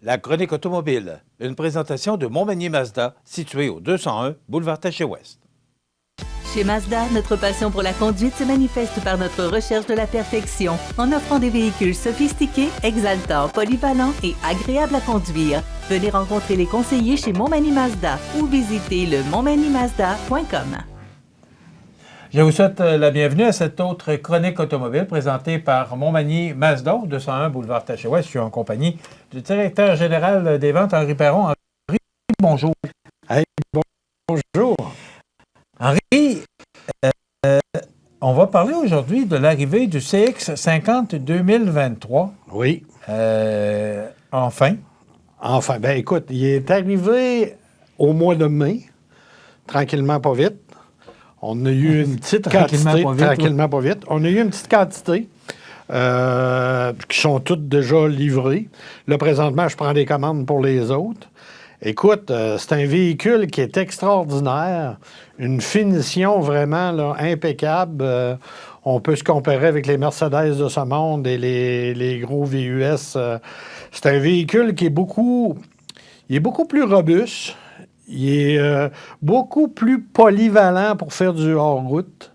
La chronique automobile, une présentation de Montmagny Mazda, situé au 201 boulevard Taché-Ouest. Chez Mazda, notre passion pour la conduite se manifeste par notre recherche de la perfection, en offrant des véhicules sophistiqués, exaltants, polyvalents et agréables à conduire. Venez rencontrer les conseillers chez Montmagny Mazda ou visitez le montmagnymazda.com. Je vous souhaite la bienvenue à cette autre chronique automobile présentée par Montmagny Mazda, 201 boulevard Taché-Ouest. Je suis en compagnie du directeur général des ventes, Henri Perron. Henri, bonjour. Hey, bonjour. Henri, on va parler aujourd'hui de l'arrivée du CX-50 2023. Oui. Enfin. Enfin, ben écoute, il est arrivé au mois de mai, tranquillement pas vite. On a eu une petite quantité, tranquillement pas vite. On a eu une petite quantité qui sont toutes déjà livrées. Là, présentement, je prends des commandes pour les autres. Écoute, c'est un véhicule qui est extraordinaire, une finition vraiment là, impeccable. On peut se comparer avec les Mercedes de ce monde et les gros VUS. C'est un véhicule qui est beaucoup plus robuste. Il est beaucoup plus polyvalent pour faire du hors-route.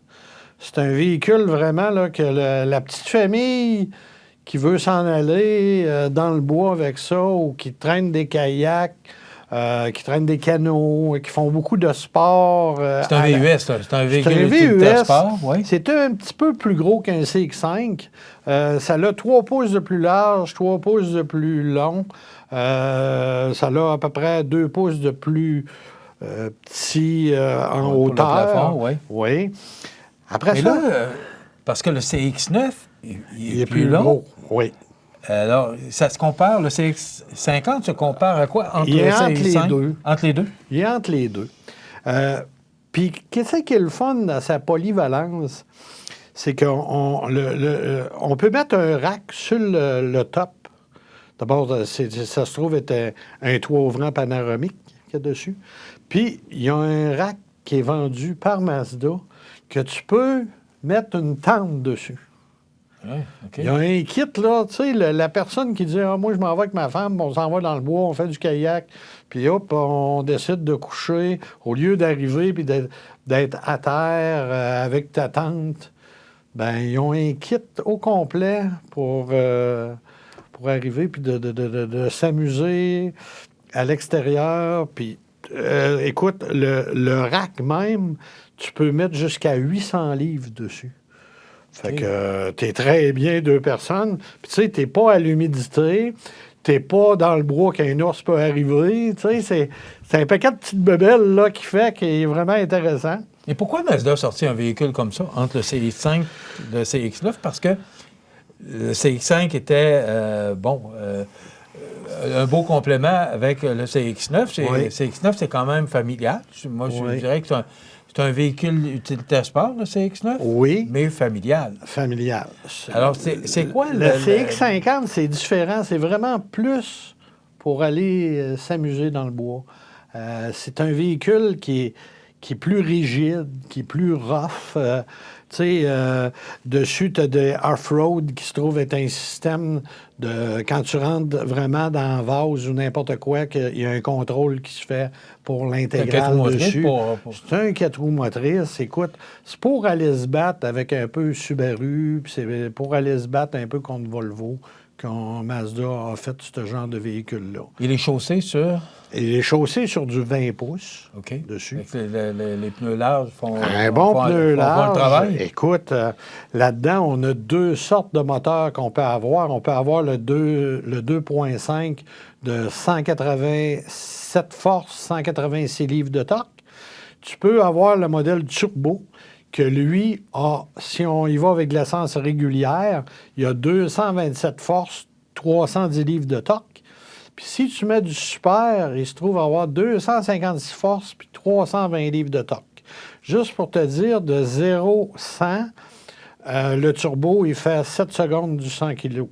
C'est un véhicule vraiment là, que la petite famille qui veut s'en aller dans le bois avec ça ou qui traîne des kayaks, qui traînent des canots, qui font beaucoup de sport. C'est un VUS, c'est un véhicule de sport, oui. C'est un petit peu plus gros qu'un CX5. Ça a 3 pouces de plus large, 3 pouces de plus long. Ça a à peu près 2 pouces de plus petit en hauteur. Pour le plafond, oui. Oui. Après mais ça... là, parce que le CX9, il est plus long. Gros, oui. Alors, ça se compare, le CX50 se compare à quoi? Il est entre les deux. Entre les deux? Il est entre les deux. Puis, qu'est-ce qui est le fun dans sa polyvalence? C'est qu'on peut mettre un rack sur le top. D'abord, ça se trouve être un toit ouvrant panoramique qu'il y a dessus. Puis, il y a un rack qui est vendu par Mazda que tu peux mettre une tente dessus. Okay. Il y a un kit, là, tu sais, la personne qui dit « Ah, moi, je m'en vais avec ma femme, on s'en va dans le bois, on fait du kayak, puis hop, on décide de coucher, au lieu d'arriver puis d'être à terre avec ta tente, ben ils ont un kit au complet pour arriver puis de s'amuser à l'extérieur. Puis, écoute, le rack même, tu peux mettre jusqu'à 800 livres dessus. Fait que t'es très bien 2 personnes. Puis tu sais, t'es pas à l'humidité, t'es pas dans le bois qu'un ours peut arriver. Tu sais, c'est un paquet de petites bebelles là, qui est vraiment intéressant. Et pourquoi Mazda a sorti un véhicule comme ça entre le CX5 et le CX9? Parce que le CX5 était, un beau complément avec le CX9. Oui. Le CX9, c'est quand même familial. Moi, je dirais que c'est un véhicule utilitaire sport, le CX9? Oui. Mais familial. Familial. Alors, c'est quoi le CX50, c'est différent. C'est vraiment plus pour aller s'amuser dans le bois. C'est un véhicule qui est plus rigide, qui est plus rough. Tu sais, dessus, tu as des off-road qui se trouve être un système de... Quand tu rentres vraiment dans un vase ou n'importe quoi, qu'il y a un contrôle qui se fait pour l'intégrale dessus. C'est un 4 roues motrices. Écoute, c'est pour aller se battre avec un peu Subaru, puis c'est pour aller se battre un peu contre Volvo quand Mazda a fait ce genre de véhicule-là. Il est chaussé sur... Il est chaussé sur du 20 pouces dessus. Les pneus larges font un bon pneu large. Le travail. Écoute, là-dedans, on a 2 sortes de moteurs qu'on peut avoir. On peut avoir le 2.5 de 187 forces, 186 livres de torque. Tu peux avoir le modèle turbo que lui si on y va avec de l'essence régulière, il y a 227 forces, 310 livres de torque. Puis si tu mets du super, il se trouve avoir 256 forces puis 320 livres de torque. Juste pour te dire, de 0-100, le turbo, il fait 7 secondes du 100 kg.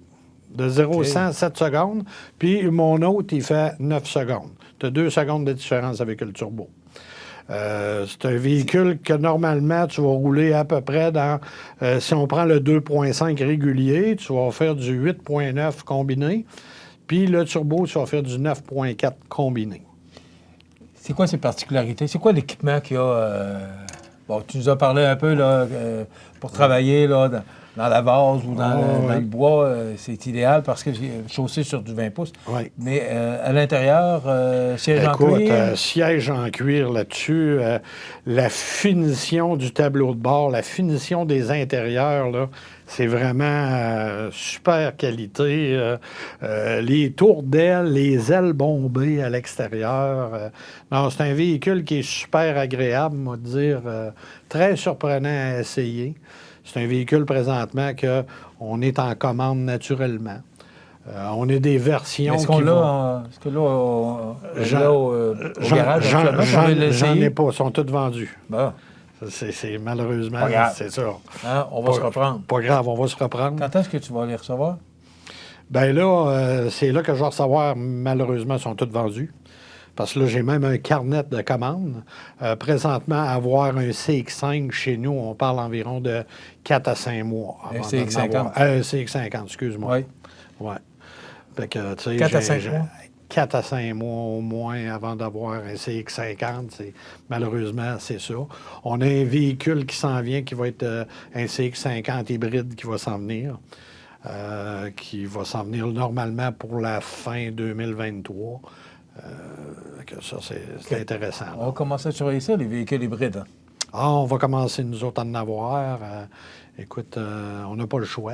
De 0-100, 7 secondes. Puis mon autre, il fait 9 secondes. Tu as 2 secondes de différence avec le turbo. C'est un véhicule que normalement, tu vas rouler à peu près dans... si on prend le 2.5 régulier, tu vas faire du 8.9 combiné. Puis le turbo, ça va faire du 9,4 combiné. C'est quoi ses particularités? C'est quoi l'équipement qu'il y a? Bon, tu nous as parlé un peu là, pour travailler là, dans la vase ou dans le bois, c'est idéal parce que c'est chaussé sur du 20 pouces. Oui. Mais à l'intérieur, siège en cuir? Siège en cuir là-dessus. La finition du tableau de bord, la finition des intérieurs, là, c'est vraiment super qualité. Les tours d'ailes, les ailes bombées à l'extérieur. Non, c'est un véhicule qui est super agréable, on va dire. Très surprenant à essayer. C'est un véhicule présentement qu'on est en commande naturellement. On a des versions Est-ce qu'on l'a est-ce que là, au garage? J'en ai pas. Ils sont tous vendus. Bon. C'est malheureusement, c'est ça. Hein? On va se reprendre. Pas grave, on va se reprendre. Quand est-ce que tu vas les recevoir? Bien là, c'est là que je vais recevoir. Malheureusement, ils sont tous vendus. Parce que là, j'ai même un carnet de commandes. Présentement, avoir un CX5 chez nous, on parle environ de 4 à 5 mois. Un CX50? Un CX50, excuse-moi. Oui. Oui. Fait que, tu sais, 4 à 5 mois? 4 à 5 mois au moins avant d'avoir un CX50. Malheureusement, c'est ça. On a un véhicule qui s'en vient, qui va être un CX50 hybride qui va s'en venir. Normalement pour la fin 2023. Ça, c'est intéressant. On va commencer à surveiller ça, les véhicules hybrides. Hein? On va commencer, nous autres, à en avoir. Écoute, on n'a pas le choix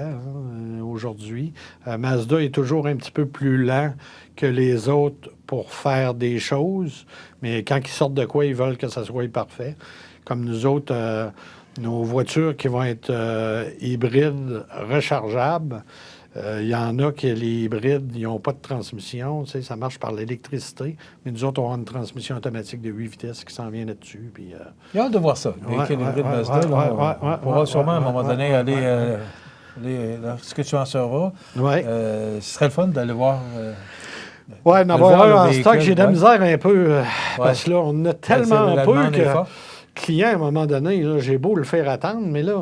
aujourd'hui. Mazda est toujours un petit peu plus lent que les autres pour faire des choses, mais quand ils sortent de quoi, ils veulent que ça soit parfait. Comme nous autres, nos voitures qui vont être hybrides rechargeables, il y en a qui, les hybrides, ils n'ont pas de transmission. Tu sais, ça marche par l'électricité. Mais nous autres, on a une transmission automatique de 8 vitesses qui s'en vient là-dessus. Puis, il y a hâte de voir ça. Les véhicules hybrides Mazda, on pourra sûrement, à un moment donné, aller ce que tu en sauras. Ce serait le fun d'aller voir... oui, d'avoir en stock, j'ai de la misère un peu. Parce que là, on a tellement peu que... Client, à un moment donné, là, j'ai beau le faire attendre, mais là,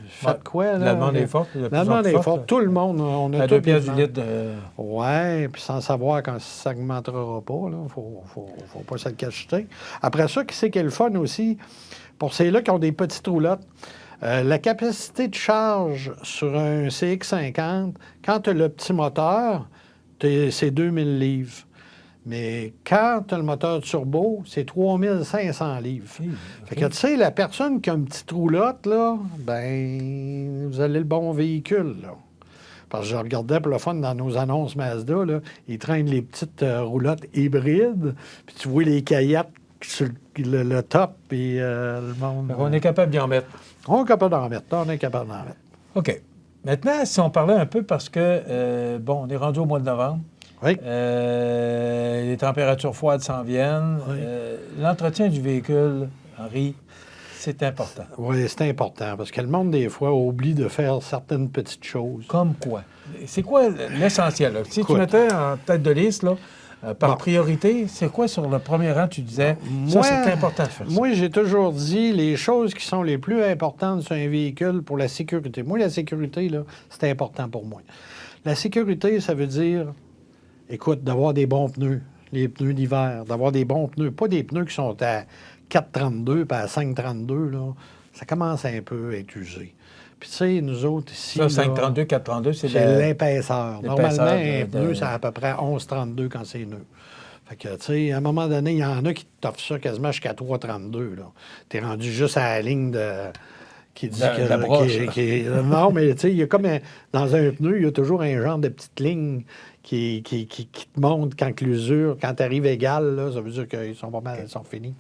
faites quoi? Là? La demande est forte. La demande est forte. Tout le monde, on a à 2 piastres du litre. Oui, puis sans savoir quand ça n'augmentera pas. Il ne faut pas se le cacheter. Après ça, qui c'est qui est le fun aussi? Pour ceux-là qui ont des petites roulottes, la capacité de charge sur un CX50, quand tu as le petit moteur, c'est 2000 livres. Mais quand tu as le moteur turbo, c'est 3500 livres. Okay. Fait que, tu sais, la personne qui a une petite roulotte, là, ben, vous avez le bon véhicule, là. Parce que je regardais pour le fun dans nos annonces Mazda, là, ils traînent les petites roulottes hybrides, puis tu vois les caillettes sur le top, puis le monde... On est capable d'y en mettre. On est capable d'en mettre. OK. Maintenant, si on parlait un peu, parce que, on est rendu au mois de novembre. Oui. Les températures froides s'en viennent. Oui. L'entretien du véhicule, Henri, c'est important. Oui, c'est important parce que le monde, des fois, oublie de faire certaines petites choses. Comme quoi? C'est quoi l'essentiel? Là? Si tu mettais en tête de liste, là, par priorité, c'est quoi sur le premier rang, tu disais, ça, c'est important de faire ça? Moi, j'ai toujours dit les choses qui sont les plus importantes sur un véhicule pour la sécurité. Moi, la sécurité, là, c'est important pour moi. La sécurité, ça veut dire... Écoute, d'avoir des bons pneus, les pneus d'hiver, d'avoir des bons pneus, pas des pneus qui sont à 4,32 puis à 5,32, là, ça commence un peu à être usé. Puis, tu sais, nous autres ici... Ça, 5,32, 4,32, c'est l'épaisseur. Normalement, un pneu, c'est à peu près 11,32 quand c'est neuf. Fait que, tu sais, à un moment donné, il y en a qui t'offrent ça quasiment jusqu'à 3,32, là. T'es rendu juste à la ligne de... qui dit que... La broche. Non, mais tu sais, il y a comme... dans un pneu, il y a toujours un genre de petite ligne qui te montre quand l'usure, quand tu arrives égal, là, ça veut dire qu'ils sont pas mal, ils sont finis.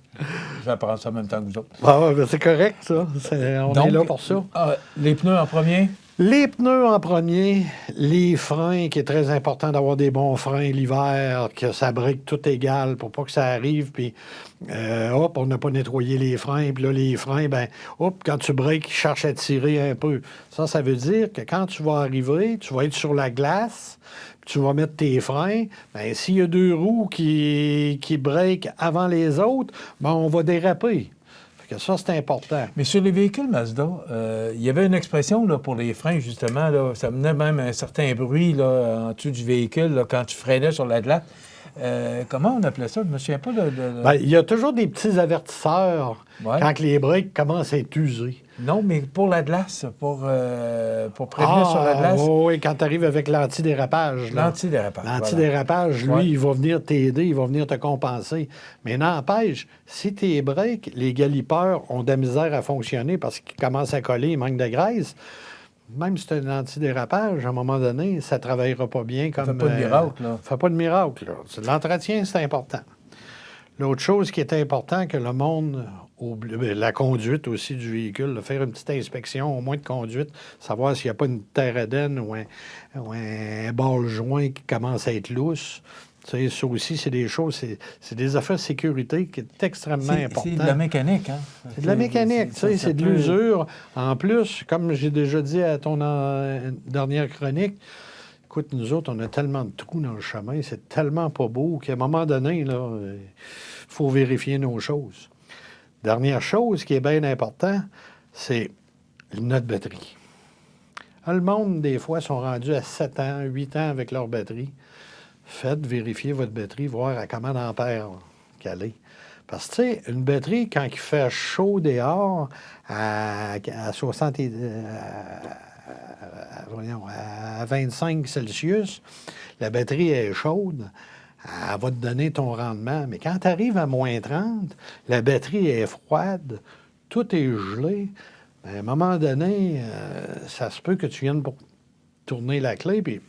Je vais apprendre ça en même temps que vous autres. Ah, ben c'est correct, ça. Donc, est là pour ça. Les pneus en premier? Les pneus en premier, les freins, qui est très important d'avoir des bons freins l'hiver, que ça brique tout égal pour pas que ça arrive, puis on n'a pas nettoyé les freins, puis là, les freins, quand tu briques, ils cherchent à tirer un peu. Ça veut dire que quand tu vas arriver, tu vas être sur la glace, puis tu vas mettre tes freins, s'il y a deux roues qui breakent avant les autres, on va déraper. Que ça, c'est important. Mais sur les véhicules Mazda, il y avait une expression là, pour les freins, justement. Là, ça menait même un certain bruit là, en dessous du véhicule là, quand tu freinais sur la glace. Comment on appelait ça? Je ne me souviens pas de... Bien, il y a toujours des petits avertisseurs Ouais. quand les breaks commencent à être usés. Non, mais pour la glace, pour prévenir sur la glace. Oui, quand tu arrives avec l'antidérapage. là. L'antidérapage. L'antidérapage, lui, Ouais. il va venir t'aider, il va venir te compenser. Mais n'empêche, si tes breaks, les galipeurs ont de la misère à fonctionner parce qu'ils commencent à coller, il manque de graisse, même si tu as un antidérapage, à un moment donné, ça ne travaillera pas bien comme... Ça fait pas de miracle, là. Ça fait pas de miracle, là. L'entretien, c'est important. L'autre chose qui est important, que le monde oublie, la conduite aussi du véhicule, de faire une petite inspection, au moins de conduite, savoir s'il n'y a pas une terre Éden ou un ball joint qui commence à être lousse. Tu sais, ça aussi, c'est des choses, c'est des affaires de sécurité qui est extrêmement important. C'est de la mécanique, hein? C'est de la mécanique, tu sais, c'est de l'usure. En plus, comme j'ai déjà dit à ton dernière chronique, écoute, nous autres, on a tellement de trous dans le chemin, c'est tellement pas beau qu'à un moment donné, là, il faut vérifier nos choses. Dernière chose qui est bien important, c'est notre batterie. Le monde, des fois, sont rendus à 7 ans, 8 ans avec leur batterie. Faites vérifier votre batterie, voir à combien d'ampères qu'elle est. Parce que, tu sais, une batterie, quand il fait chaud dehors, à 60 à 25 Celsius, la batterie est chaude, elle va te donner ton rendement. Mais quand tu arrives à moins 30, la batterie est froide, tout est gelé. Bien, à un moment donné, ça se peut que tu viennes pour tourner la clé, puis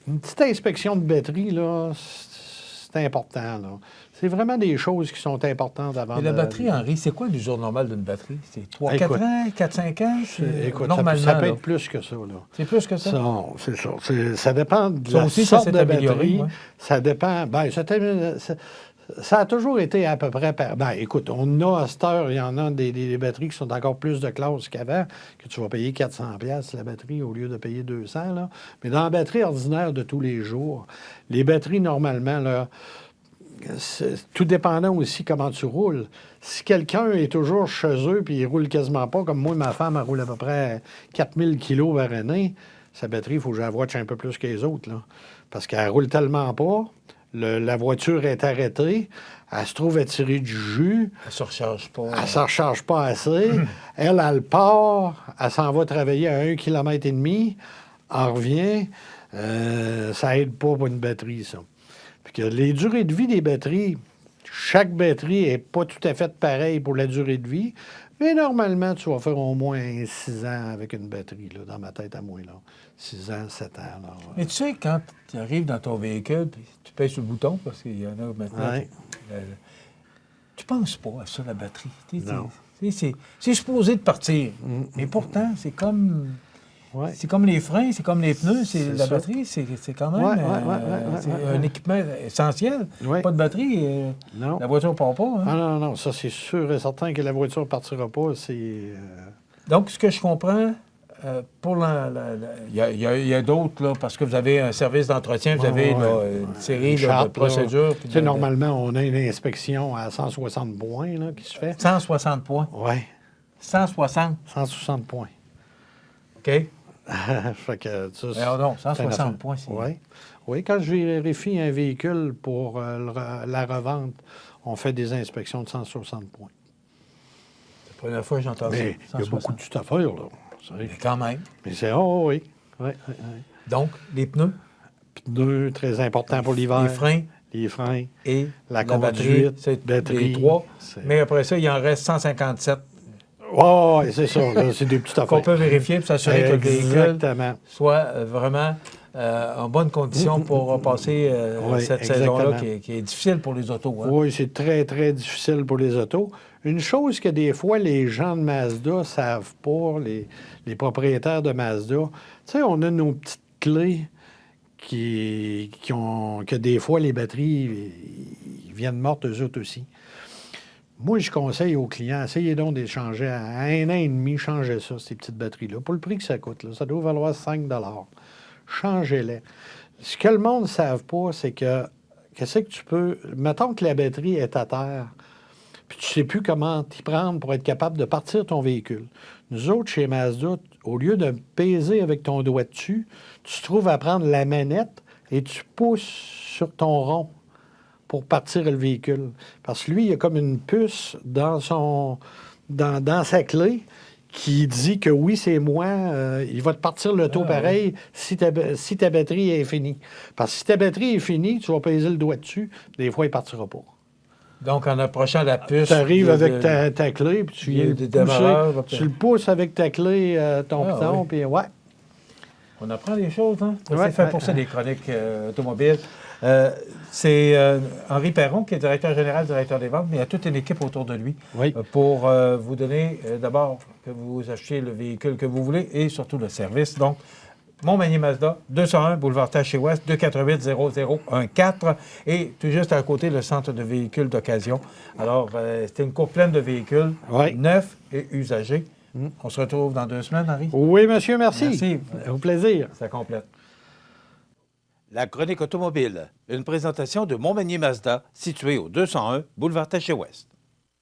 une petite inspection de batterie, là, c'est important, là. C'est vraiment des choses qui sont importantes avant. Et la batterie, Henri, c'est quoi l'usure normale d'une batterie? C'est 3-4 ans, 4-5 ans? Écoute, normalement, ça peut là. être plus que ça, là. C'est plus que ça? Non, c'est ça. Ça dépend de Ça la aussi, ça sorte s'est de amélioré, batterie. ouais. Ça dépend. Bien, ça a toujours été à peu près... Bien, écoute, on a à cette heure, il y en a des batteries qui sont encore plus de classe qu'avant, que tu vas payer 400$ la batterie au lieu de payer 200$, là. Mais dans la batterie ordinaire de tous les jours, les batteries, normalement, là, tout dépendant aussi comment tu roules. Si quelqu'un est toujours chez eux puis il roule quasiment pas, comme moi, ma femme, elle roule à peu près 4000 kilos par année, sa batterie, il faut que je la watch un peu plus que les autres, là. Parce qu'elle roule tellement pas, la voiture est arrêtée, elle se trouve à tirer du jus. Elle ne se recharge pas. Elle ne se recharge pas assez. Elle part, elle s'en va travailler à 1,5 km, elle revient. Ça aide pas pour une batterie, ça. Puis que les durées de vie des batteries, chaque batterie n'est pas tout à fait pareille pour la durée de vie, mais normalement, tu vas faire au moins 6 ans avec une batterie, là, dans ma tête à moi. Là. 6 ans, 7 ans. Là, ouais. Mais tu sais, quand tu arrives dans ton véhicule, puis tu pèses sur le bouton, parce qu'il y en a maintenant... Ouais. Tu penses pas à ça, la batterie. Non. C'est supposé de partir. Mais pourtant, c'est comme... Ouais. C'est comme les freins, c'est comme les pneus, la ça. batterie, c'est quand même c'est un équipement essentiel. Ouais. Pas de batterie, Non. la voiture ne part pas. Hein? Ah non, ça c'est sûr et certain que la voiture ne partira pas. Donc, ce que je comprends, pour il y a d'autres, là, parce que vous avez un service d'entretien, vous avez là, une série là, de procédures. Tu sais, normalement, on a une inspection à 160 points là, qui se fait. 160 points. Oui. 160. 160 poins. OK. Fait que, ça, Alors non, 160 points, c'est... Oui. Oui, quand je vérifie un véhicule pour la revente, on fait des inspections de 160 points. C'est la première fois que j'entends ça. Mais il y a beaucoup de petites affaires, là. Mais quand même. Mais c'est... Oh, oui. Oui. Donc, les pneus. Pneus, très important pour l'hiver. Les freins. Et et la batterie. conduite, C'est batterie. les trois. Mais après ça, il en reste 157. Oh, c'est ça. Là, c'est des petites affaires. Qu'on peut vérifier pour s'assurer que le véhicule soit vraiment en bonne condition pour passer cette saison-là qui est difficile pour les autos. Hein? Oui, c'est très, très difficile pour les autos. Une chose que des fois, les gens de Mazda ne savent pas, les propriétaires de Mazda, tu sais, on a nos petites clés que des fois, les batteries ils viennent mortes eux autres aussi. Moi, je conseille aux clients, essayez donc d'échanger à 1 an et demi, changez ça, ces petites batteries-là. Pour le prix que ça coûte, là, ça doit valoir 5 $. Changez-les. Ce que le monde ne savent pas, c'est que qu'est-ce que tu peux... Mettons que la batterie est à terre, puis puis tu ne sais plus comment t'y prendre pour être capable de partir ton véhicule. Nous autres, chez Mazda, au lieu de peser avec ton doigt dessus, tu te trouves à prendre la manette et tu pousses sur ton rond pour partir le véhicule. Parce que lui, il y a comme une puce dans sa clé qui dit que oui, c'est moi, il va te partir l'auto pareil si ta batterie est finie. Parce que si ta batterie est finie, tu vas peser le doigt dessus, des fois, il ne partira pas. Donc, en approchant la puce... Tu arrives avec ta clé, puis tu le pousses avec ta clé, ton piton, puis ouais. On apprend des choses, hein? C'est fait pour ça, des chroniques automobiles. C'est Henri Perron, qui est directeur général, directeur des ventes, mais il y a toute une équipe autour de lui pour vous donner, d'abord, que vous achetiez le véhicule que vous voulez et surtout le service. Donc, Montmagny Mazda, 201 boulevard Taché-Ouest, 248-0014 et tout juste à côté, le centre de véhicules d'occasion. Alors, c'était une cour pleine de véhicules neufs et usagés. On se retrouve dans 2 semaines, Henri. Oui, monsieur, merci. Merci. Au plaisir. Ça complète. La chronique automobile, une présentation de Montmagny Mazda, située au 201 boulevard Taché-Ouest.